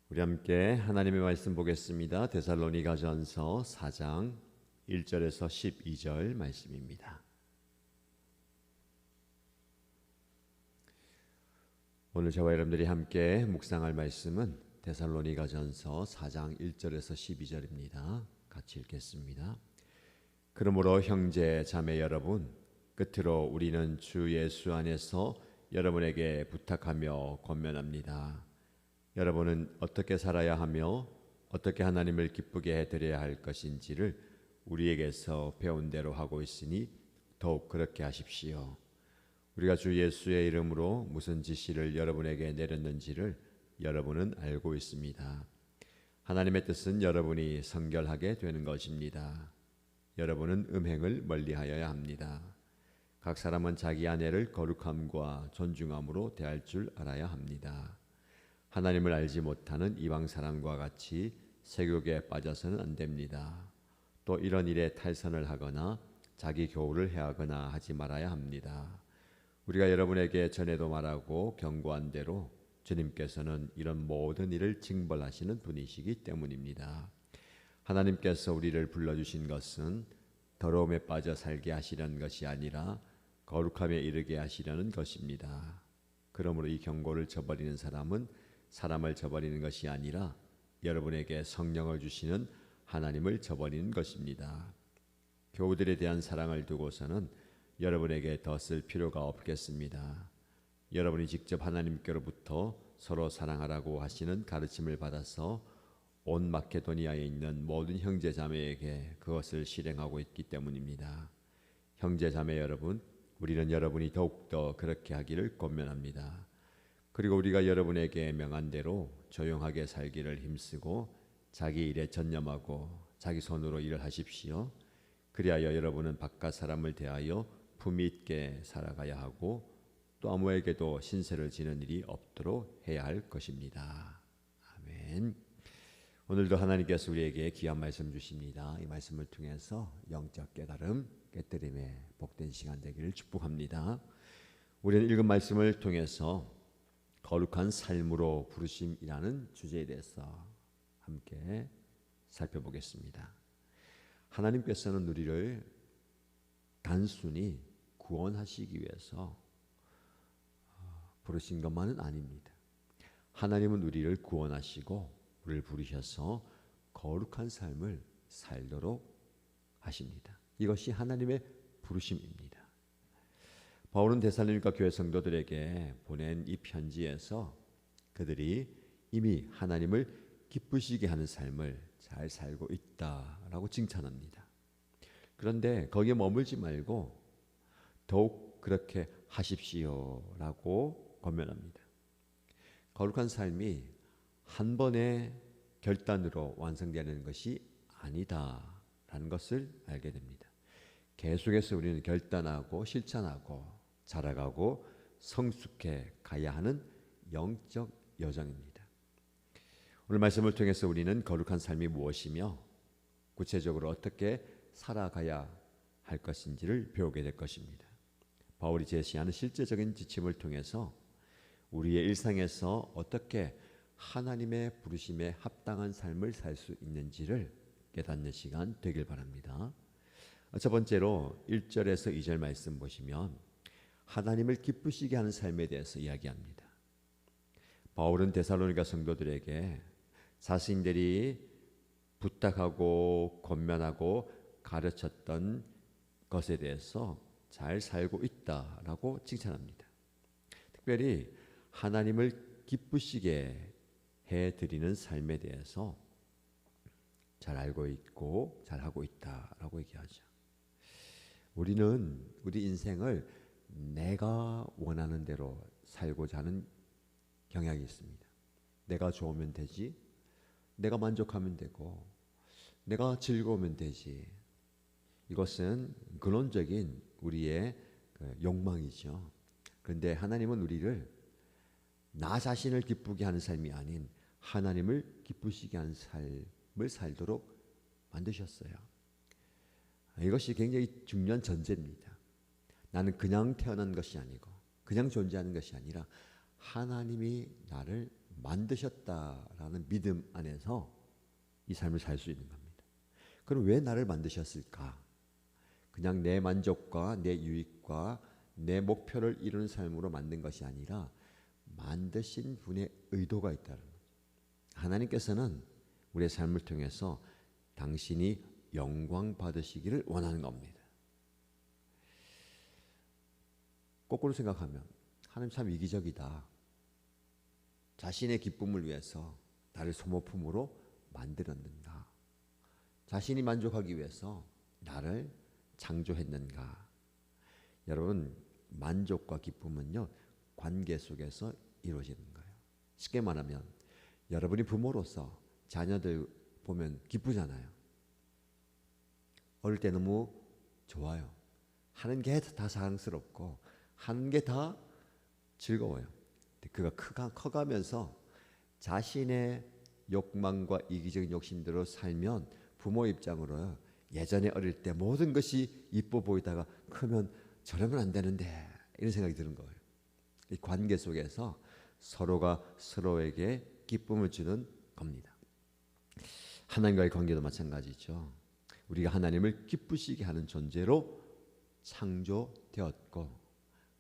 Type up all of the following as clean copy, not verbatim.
우리 함께 하나님의 말씀 보겠습니다. 데살로니가전서 4장 1절에서 12절 말씀입니다. 오늘 저와 여러분들이 함께 묵상할 말씀은 데살로니가전서 4장 1절에서 12절입니다. 같이 읽겠습니다. 그러므로 형제 자매 여러분, 끝으로 우리는 주 예수 안에서 여러분에게 부탁하며 권면합니다. 여러분은 어떻게 살아야 하며 어떻게 하나님을 기쁘게 해드려야 할 것인지를 우리에게서 배운 대로 하고 있으니 더욱 그렇게 하십시오. 우리가 주 예수의 이름으로 무슨 지시를 여러분에게 내렸는지를 여러분은 알고 있습니다. 하나님의 뜻은 여러분이 성결하게 되는 것입니다. 여러분은 음행을 멀리하여야 합니다. 각 사람은 자기 아내를 거룩함과 존중함으로 대할 줄 알아야 합니다. 하나님을 알지 못하는 이방 사람과 같이 세욕에 빠져서는 안 됩니다. 또 이런 일에 탈선을 하거나 자기 교훈을 해하거나 하지 말아야 합니다. 우리가 여러분에게 전에도 말하고 경고한 대로 주님께서는 이런 모든 일을 징벌하시는 분이시기 때문입니다. 하나님께서 우리를 불러주신 것은 더러움에 빠져 살게 하시려는 것이 아니라 거룩함에 이르게 하시려는 것입니다. 그러므로 이 경고를 저버리는 사람은 사람을 저버리는 것이 아니라 여러분에게 성령을 주시는 하나님을 저버리는 것입니다. 교우들에 대한 사랑을 두고서는 여러분에게 더 쓸 필요가 없겠습니다. 여러분이 직접 하나님께로부터 서로 사랑하라고 하시는 가르침을 받아서 온 마케도니아에 있는 모든 형제 자매에게 그것을 실행하고 있기 때문입니다. 형제 자매 여러분, 우리는 여러분이 더욱더 그렇게 하기를 권면합니다. 그리고 우리가 여러분에게 명한 대로 조용하게 살기를 힘쓰고 자기 일에 전념하고 자기 손으로 일을 하십시오. 그리하여 여러분은 바깥 사람을 대하여 품위 있게 살아가야 하고 또 아무에게도 신세를 지는 일이 없도록 해야 할 것입니다. 아멘. 오늘도 하나님께서 우리에게 귀한 말씀 주십니다. 이 말씀을 통해서 영적 깨달음, 깨뜨림의 복된 시간 되기를 축복합니다. 우리는 읽은 말씀을 통해서 거룩한 삶으로 부르심이라는 주제에 대해서 함께 살펴보겠습니다. 하나님께서는 우리를 단순히 구원하시기 위해서 부르신 것만은 아닙니다. 하나님은 우리를 구원하시고 우리를 부르셔서 거룩한 삶을 살도록 하십니다. 이것이 하나님의 부르심입니다. 바울은 데살로니가 교회 성도들에게 보낸 이 편지에서 그들이 이미 하나님을 기쁘시게 하는 삶을 잘 살고 있다라고 칭찬합니다. 그런데 거기에 머물지 말고 더욱 그렇게 하십시오라고 권면합니다. 거룩한 삶이 한 번의 결단으로 완성되는 것이 아니다라는 것을 알게 됩니다. 계속해서 우리는 결단하고 실천하고 자라가고 성숙해 가야 하는 영적 여정입니다. 오늘 말씀을 통해서 우리는 거룩한 삶이 무엇이며 구체적으로 어떻게 살아가야 할 것인지를 배우게 될 것입니다. 바울이 제시하는 실제적인 지침을 통해서 우리의 일상에서 어떻게 하나님의 부르심에 합당한 삶을 살 수 있는지를 깨닫는 시간 되길 바랍니다. 첫 번째로 1절에서 2절 말씀 보시면 하나님을 기쁘시게 하는 삶에 대해서 이야기합니다. 바울은 데살로니가 성도들에게 자신들이 부탁하고 권면하고 가르쳤던 것에 대해서 잘 살고 있다라고 칭찬합니다. 특별히 하나님을 기쁘시게 해드리는 삶에 대해서 잘 알고 있고 잘 하고 있다라고 얘기하죠. 우리는 우리 인생을 내가 원하는 대로 살고자 하는 경향이 있습니다. 내가 좋으면 되지, 내가 만족하면 되고, 내가 즐거우면 되지. 이것은 근원적인 우리의 욕망이죠. 그런데 하나님은 우리를 나 자신을 기쁘게 하는 삶이 아닌 하나님을 기쁘시게 하는 삶을 살도록 만드셨어요. 이것이 굉장히 중요한 전제입니다. 나는 그냥 태어난 것이 아니고 그냥 존재하는 것이 아니라 하나님이 나를 만드셨다라는 믿음 안에서 이 삶을 살 수 있는 겁니다. 그럼 왜 나를 만드셨을까? 그냥 내 만족과 내 유익과 내 목표를 이루는 삶으로 만든 것이 아니라 만드신 분의 의도가 있다는 거죠. 하나님께서는 우리의 삶을 통해서 당신이 영광 받으시기를 원하는 겁니다. 거꾸로 생각하면 하나님 참 이기적이다. 자신의 기쁨을 위해서 나를 소모품으로 만들었는가? 자신이 만족하기 위해서 나를 창조했는가? 여러분, 만족과 기쁨은요, 관계 속에서 이루어지는 거예요. 쉽게 말하면 여러분이 부모로서 자녀들 보면 기쁘잖아요. 어릴 때 너무 좋아요. 하는 게 다 사랑스럽고 하는 게 다 즐거워요. 그가 커가면서 자신의 욕망과 이기적인 욕심대로 살면 부모 입장으로 예전에 어릴 때 모든 것이 이뻐 보이다가 크면 저러면 안 되는데 이런 생각이 드는 거예요. 이 관계 속에서 서로가 서로에게 기쁨을 주는 겁니다. 하나님과의 관계도 마찬가지죠. 우리가 하나님을 기쁘시게 하는 존재로 창조되었고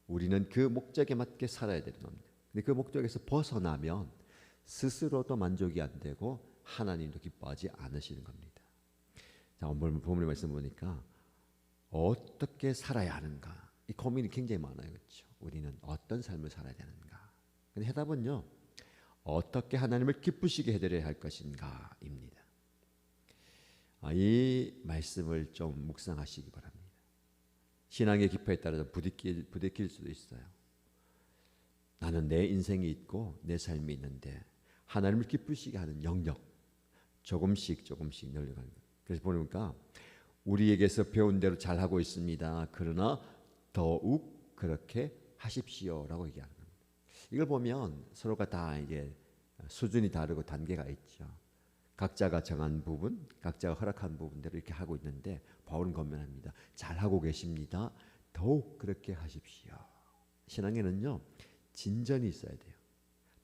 우리는 그 목적에 맞게 살아야 되는 겁니다. 근데 그 목적에서 벗어나면 스스로도 만족이 안 되고 하나님도 기뻐하지 않으시는 겁니다. 자, 오늘 본문의 말씀 보니까 어떻게 살아야 하는가? 이 고민이 굉장히 많아요. 그렇죠? 우리는 어떤 삶을 살아야 되는가? 근데 해답은요. 어떻게 하나님을 기쁘시게 해드려야 할 것인가입니다. 이 말씀을 좀 묵상하시기 바랍니다. 신앙의 깊이에 따라서 부딪힐 수도 있어요. 나는 내 인생이 있고 내 삶이 있는데 하나님을 기쁘시게 하는 영역 조금씩 늘려가는 거예요. 그래서 보니까 우리에게서 배운 대로 잘하고 있습니다. 그러나 더욱 그렇게 하십시오라고 얘기하는 겁니다. 이걸 보면 서로가 다 이제 수준이 다르고 단계가 있죠. 각자가 정한 부분, 각자가 허락한 부분대로 이렇게 하고 있는데 바울은 권면합니다. 잘하고 계십니다. 더욱 그렇게 하십시오. 신앙에는요. 진전이 있어야 돼요.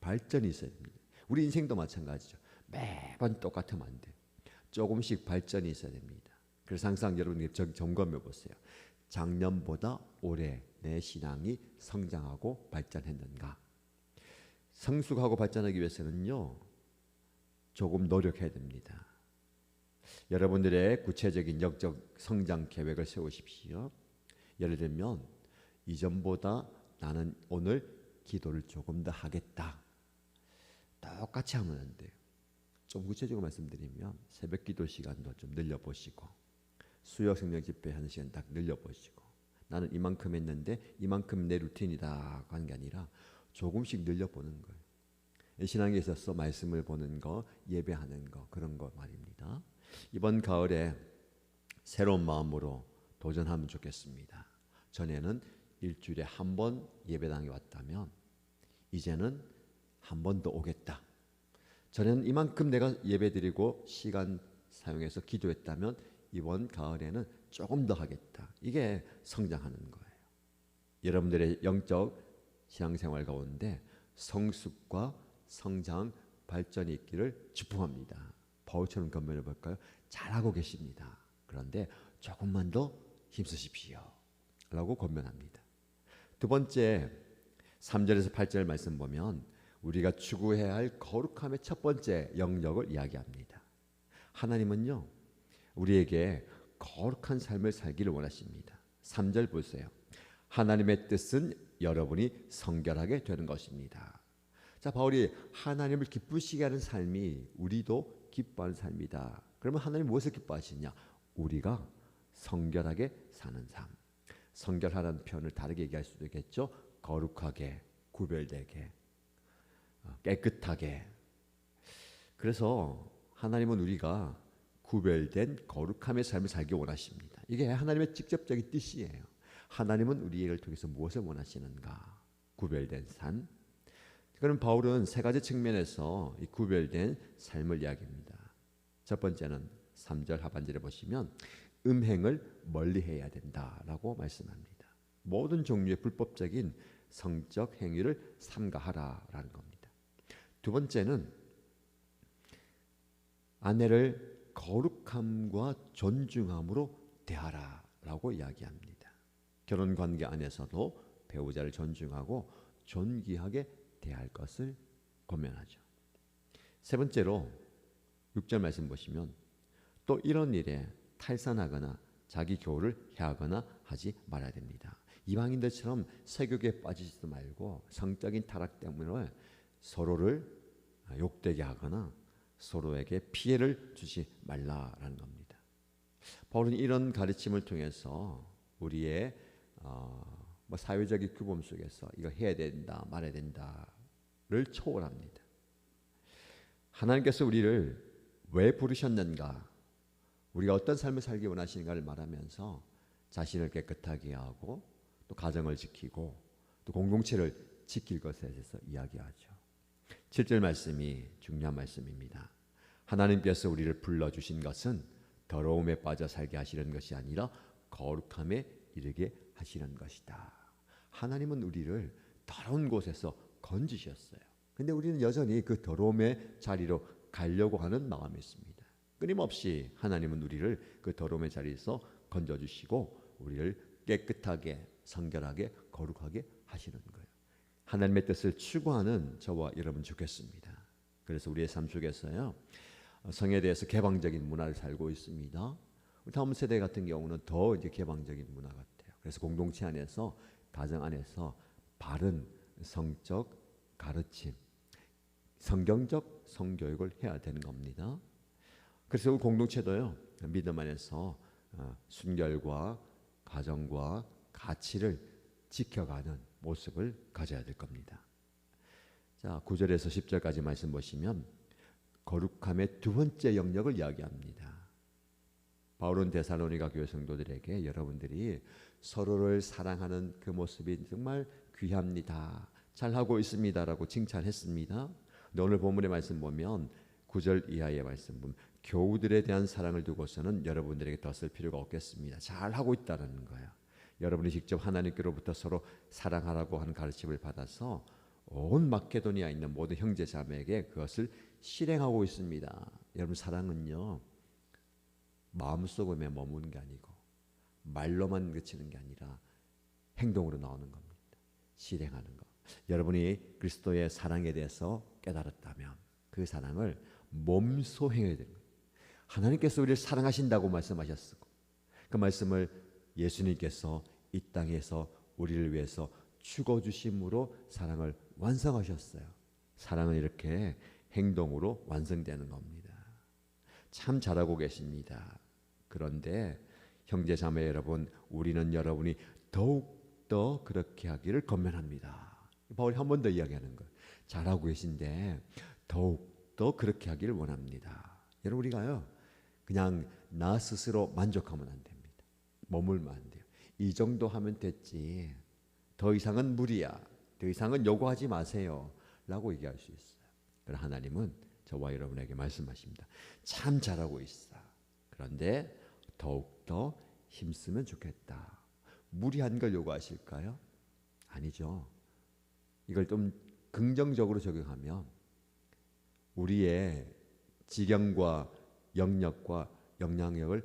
발전이 있어야 됩니다. 우리 인생도 마찬가지죠. 매번 똑같으면 안 돼요. 조금씩 발전이 있어야 됩니다. 그래서 항상 여러분이 점검해 보세요. 작년보다 올해 내 신앙이 성장하고 발전했는가? 성숙하고 발전하기 위해서는요. 조금 노력해야 됩니다. 여러분들의 구체적인 영적 성장 계획을 세우십시오. 예를 들면 이전보다 나는 오늘 기도를 조금 더 하겠다. 똑같이 하면 안 돼요. 좀 구체적으로 말씀드리면 새벽 기도 시간도 좀 늘려보시고 수요 성령 집회 하는 시간 딱 늘려보시고 나는 이만큼 했는데 이만큼 내 루틴이다 하는 게 아니라 조금씩 늘려보는 거예요. 신앙에 있어서 말씀을 보는 거, 예배하는 거 그런 거 말입니다. 이번 가을에 새로운 마음으로 도전하면 좋겠습니다. 전에는 일주일에 한 번 예배당에 왔다면 이제는 한 번 더 오겠다. 전에는 이만큼 내가 예배드리고 시간 사용해서 기도했다면 이번 가을에는 조금 더 하겠다. 이게 성장하는 거예요. 여러분들의 영적 신앙생활 가운데 성숙과 성장, 발전이 있기를 축복합니다. 바울처럼 건면해 볼까요? 잘하고 계십니다. 그런데 조금만 더 힘쓰십시오. 라고 권면합니다. 두 번째 3절에서 8절 말씀 보면 우리가 추구해야 할 거룩함의 첫 번째 영역을 이야기합니다. 하나님은요. 우리에게 거룩한 삶을 살기를 원하십니다. 3절 보세요. 하나님의 뜻은 여러분이 성결하게 되는 것입니다. 자, 바울이 하나님을 기쁘시게 하는 삶이 우리도 기뻐하는 삶이다. 그러면 하나님 무엇을 기뻐하시냐? 우리가 성결하게 사는 삶. 성결하라는 표현을 다르게 얘기할 수도 있겠죠. 거룩하게, 구별되게, 깨끗하게. 그래서 하나님은 우리가 구별된 거룩함의 삶을 살기 원하십니다. 이게 하나님의 직접적인 뜻이에요. 하나님은 우리를 통해서 무엇을 원하시는가? 구별된 삶. 그럼 바울은 세 가지 측면에서 이 구별된 삶을 이야기합니다. 첫 번째는 3절 하반절에 보시면 음행을 멀리해야 된다라고 말씀합니다. 모든 종류의 불법적인 성적 행위를 삼가하라라는 겁니다. 두 번째는 아내를 거룩함과 존중함으로 대하라라고 이야기합니다. 결혼 관계 안에서도 배우자를 존중하고 존귀하게 대할 것을 권면하죠. 세 번째로 6절 말씀 보시면 또 이런 일에 탈선하거나 자기 교훈을 해하거나 하지 말아야 됩니다. 이방인들처럼 세욕에 빠지지도 말고 성적인 타락 때문에 서로를 욕되게 하거나 서로에게 피해를 주지 말라라는 겁니다. 바울은 이런 가르침을 통해서 우리의 사회적인 규범 속에서 이거 해야 된다 말아야 된다를 초월합니다. 하나님께서 우리를 왜 부르셨는가, 우리가 어떤 삶을 살기 원하시는가를 말하면서 자신을 깨끗하게 하고 또 가정을 지키고 또 공동체를 지킬 것에 대해서 이야기하죠. 7절 말씀이 중요한 말씀입니다. 하나님께서 우리를 불러주신 것은 더러움에 빠져 살게 하시는 것이 아니라 거룩함에 이르게 하시는 것이다. 하나님은 우리를 더러운 곳에서 건지셨어요. 근데 우리는 여전히 그 더러움의 자리로 가려고 하는 마음이 있습니다. 끊임없이 하나님은 우리를 그 더러움의 자리에서 건져주시고 우리를 깨끗하게 성결하게 거룩하게 하시는 거예요. 하나님의 뜻을 추구하는 저와 여러분 좋겠습니다. 그래서 우리의 삶 속에서요, 성에 대해서 개방적인 문화를 살고 있습니다. 다음 세대 같은 경우는 더 이제 개방적인 문화 같아요. 그래서 공동체 안에서, 가정 안에서 바른 성적 가르침, 성경적 성교육을 해야 되는 겁니다. 그래서 공동체도요, 믿음 안에서 순결과 가정과 가치를 지켜가는 모습을 가져야 될 겁니다. 자, 9절에서 10절까지 말씀 보시면 거룩함의 두 번째 영역을 이야기합니다. 바울은 데살로니가 교회 성도들에게 여러분들이 서로를 사랑하는 그 모습이 정말 귀합니다, 잘하고 있습니다라고 칭찬했습니다. 근데 오늘 본문의 말씀 보면 9절 이하의 말씀 보면 교우들에 대한 사랑을 두고서는 여러분들에게 더 쓸 필요가 없겠습니다. 잘하고 있다는 거예요. 여러분이 직접 하나님께로부터 서로 사랑하라고 하는 가르침을 받아서 온 마케도니아에 있는 모든 형제 자매에게 그것을 실행하고 있습니다. 여러분, 사랑은요, 마음속에 머무는 게 아니고 말로만 그치는 게 아니라 행동으로 나오는 겁니다. 실행하는 것. 여러분이 그리스도의 사랑에 대해서 깨달았다면 그 사랑을 몸소 행해야 되는 거예요. 하나님께서 우리를 사랑하신다고 말씀하셨고 그 말씀을 예수님께서 이 땅에서 우리를 위해서 죽어주심으로 사랑을 완성하셨어요. 사랑은 이렇게 행동으로 완성되는 겁니다. 참 잘하고 계십니다. 그런데 형제 자매 여러분, 우리는 여러분이 더욱더 그렇게 하기를 권면합니다. 바울이 한 번 더 이야기하는 거예요. 잘하고 계신데 더욱더 그렇게 하기를 원합니다. 여러분, 우리가요, 그냥 나 스스로 만족하면 안 됩니다. 머물면 안 돼요. 이 정도 하면 됐지, 더 이상은 무리야, 더 이상은 요구하지 마세요 라고 얘기할 수 있어요. 그러나 하나님은 저와 여러분에게 말씀하십니다. 참 잘하고 있어. 그런데 더욱더 힘쓰면 좋겠다. 무리한 걸 요구하실까요? 아니죠. 이걸 좀 긍정적으로 적용하면 우리의 지경과 영역과 영향을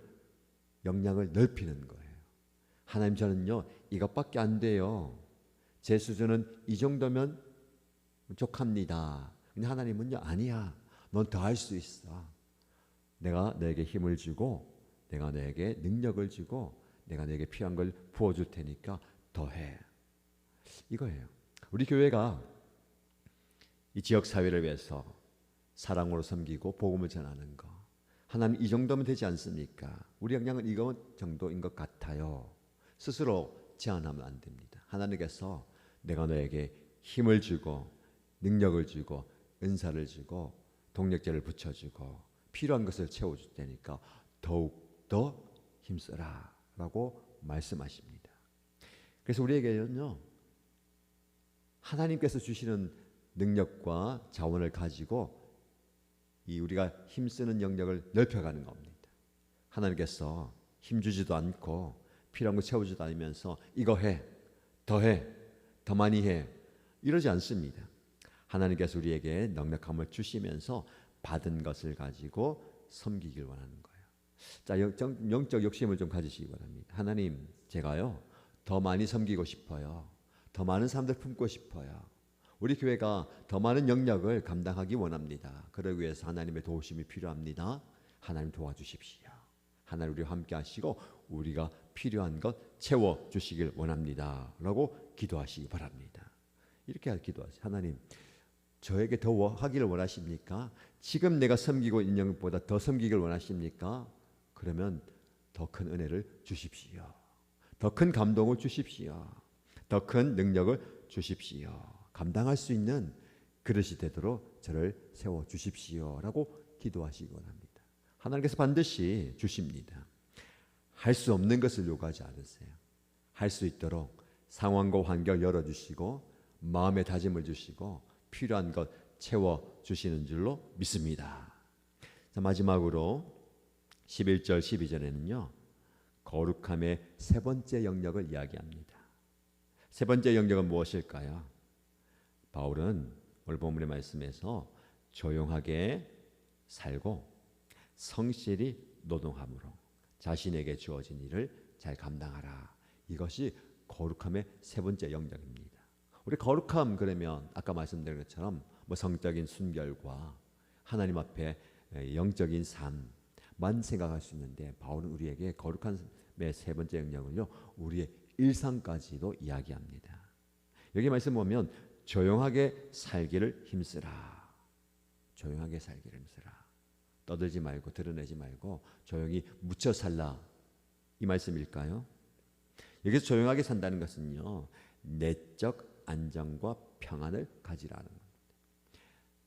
넓히는 거예요. 하나님, 저는요 이것밖에 안 돼요. 제 수준은 이 정도면 족합니다. 근데 하나님은요, 아니야, 넌 더 할 수 있어. 내가 너에게 힘을 주고 내가 너에게 능력을 주고 내가 너에게 필요한 걸 부어줄 테니까 더해. 이거예요. 우리 교회가 이 지역 사회를 위해서 사랑으로 섬기고 복음을 전하는 거, 하나님 이 정도면 되지 않습니까? 우리 역량은 이거 정도인 것 같아요. 스스로 제한하면 안 됩니다. 하나님께서 내가 너에게 힘을 주고 능력을 주고 은사를 주고 동력제를 붙여주고 필요한 것을 채워줄 테니까 더욱더 힘써라 라고 말씀하십니다. 그래서 우리에게는요, 하나님께서 주시는 능력과 자원을 가지고 이 우리가 힘쓰는 영역을 넓혀가는 겁니다. 하나님께서 힘주지도 않고 필요한 거 채워주지도 않으면서 이거 해, 더 해, 더 많이 해, 이러지 않습니다. 하나님께서 우리에게 넉넉함을 주시면서 받은 것을 가지고 섬기길 원하는 거예요. 자, 영적 욕심을 좀 가지시기 바랍니다. 하나님, 제가요 더 많이 섬기고 싶어요. 더 많은 사람들 품고 싶어요. 우리 교회가 더 많은 영역을 감당하기 원합니다. 그러기 위해서 하나님의 도우심이 필요합니다. 하나님 도와주십시오. 하나님 우리와 함께 하시고 우리가 필요한 것 채워주시길 원합니다 라고 기도하시기 바랍니다. 이렇게 기도하세요. 하나님, 저에게 더 하기를 원하십니까? 지금 내가 섬기고 있는 것보다 더 섬기길 원하십니까? 그러면 더 큰 은혜를 주십시오. 더 큰 감동을 주십시오. 더 큰 능력을 주십시오. 감당할 수 있는 그릇이 되도록 저를 세워주십시오 라고 기도하시기 원합니다. 하나님께서 반드시 주십니다. 할 수 없는 것을 요구하지 않으세요. 할 수 있도록 상황과 환경을 열어주시고 마음의 다짐을 주시고 필요한 것 채워주시는 줄로 믿습니다. 자, 마지막으로 11절 12절에는요 거룩함의 세 번째 영역을 이야기합니다. 세 번째 영역은 무엇일까요? 바울은 오늘 본문의 말씀에서 조용하게 살고 성실히 노동함으로 자신에게 주어진 일을 잘 감당하라. 이것이 거룩함의 세 번째 영역입니다. 우리 거룩함 그러면 아까 말씀드린 것처럼 뭐 성적인 순결과 하나님 앞에 영적인 삶만 생각할 수 있는데 바울은 우리에게 거룩함의 세 번째 영역을요 우리의 일상까지도 이야기합니다. 여기 말씀 보면 조용하게 살기를 힘쓰라. 조용하게 살기를 힘쓰라. 떠들지 말고 드러내지 말고 조용히 묻혀 살라. 이 말씀일까요? 여기서 조용하게 산다는 것은요 내적 안정과 평안을 가지라는 겁니다.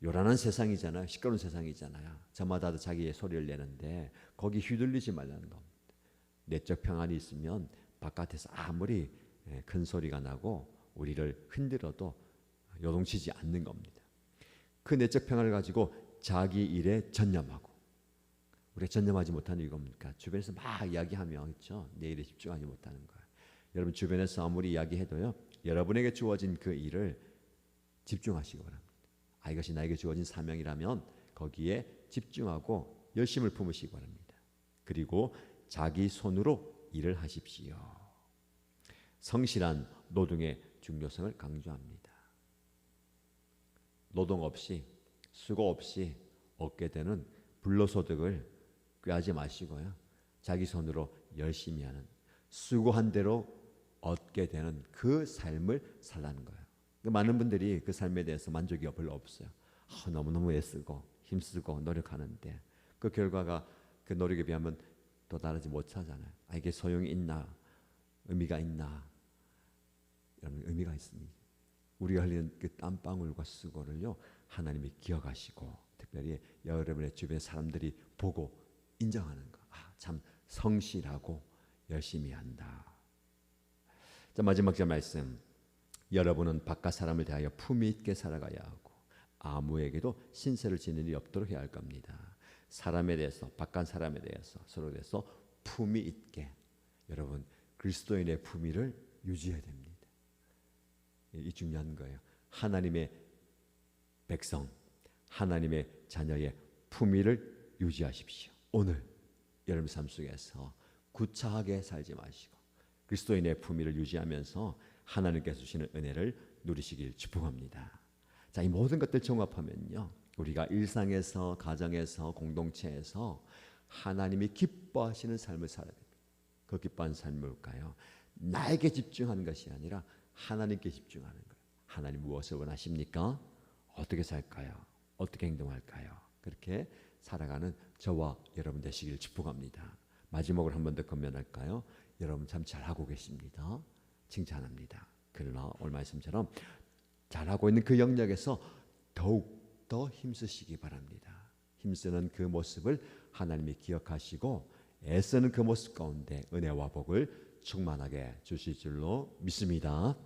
요란한 세상이잖아요. 시끄러운 세상이잖아요. 저마다 자기의 소리를 내는데 거기 휘둘리지 말라는 겁니다. 내적 평안이 있으면 바깥에서 아무리 큰 소리가 나고 우리를 흔들어도 요동치지 않는 겁니다. 그 내적 평안을 가지고 자기 일에 전념하고 우리가 전념하지 못하는 이유가 뭡니까? 주변에서 막 이야기하면 그렇죠? 내 일에 집중하지 못하는 거예요. 여러분 주변에서 아무리 이야기해도요 여러분에게 주어진 그 일을 집중하시기 바랍니다. 이것이 나에게 주어진 사명이라면 거기에 집중하고 열심을 품으시기 바랍니다. 그리고 자기 손으로 일을 하십시오. 성실한 노동의 중요성을 강조합니다. 노동 없이 수고 없이 얻게 되는 불로소득을 꾀하지 마시고요. 자기 손으로 열심히 하는 수고한 대로 얻게 되는 그 삶을 살라는 거예요. 많은 분들이 그 삶에 대해서 만족이 별로 없어요. 너무너무 애쓰고 힘쓰고 노력하는데 그 결과가 그 노력에 비하면 도달하지 못하잖아요. 이게 소용이 있나? 의미가 있나? 여러분 의미가 있습니다. 우리가 흘리는 그 땀방울과 수고를요 하나님이 기억하시고 특별히 여러분의 주변 사람들이 보고 인정하는 거. 참 성실하고 열심히 한다. 자, 마지막 절 말씀. 여러분은 바깥 사람을 대하여 품위 있게 살아가야 하고 아무에게도 신세를 지는 일이 없도록 해야 할 겁니다. 사람에 대해서 바깥 사람에 대해서 서로에 대해서 품위 있게 여러분 그리스도인의 품위를 유지해야 됩니다. 이 중요한 거예요. 하나님의 백성, 하나님의 자녀의 품위를 유지하십시오. 오늘 여러분 삶 속에서 구차하게 살지 마시고 그리스도인의 품위를 유지하면서 하나님께서 주시는 은혜를 누리시길 축복합니다. 자, 이 모든 것들 종합하면요 우리가 일상에서 가정에서 공동체에서 하나님이 기뻐하시는 삶을 살아야 됩니다. 그 기뻐하는 삶이 뭘까요? 나에게 집중하는 것이 아니라 하나님께 집중하는 거예요. 하나님 무엇을 원하십니까? 어떻게 살까요? 어떻게 행동할까요? 그렇게 살아가는 저와 여러분 되시길 축복합니다. 마지막으로 한 번 더 건면할까요? 여러분 참 잘하고 계십니다. 칭찬합니다. 그러나 오늘 말씀처럼 잘하고 있는 그 영역에서 더욱 더 힘쓰시기 바랍니다. 힘쓰는 그 모습을 하나님이 기억하시고 애쓰는 그 모습 가운데 은혜와 복을 충만하게 주실 줄로 믿습니다.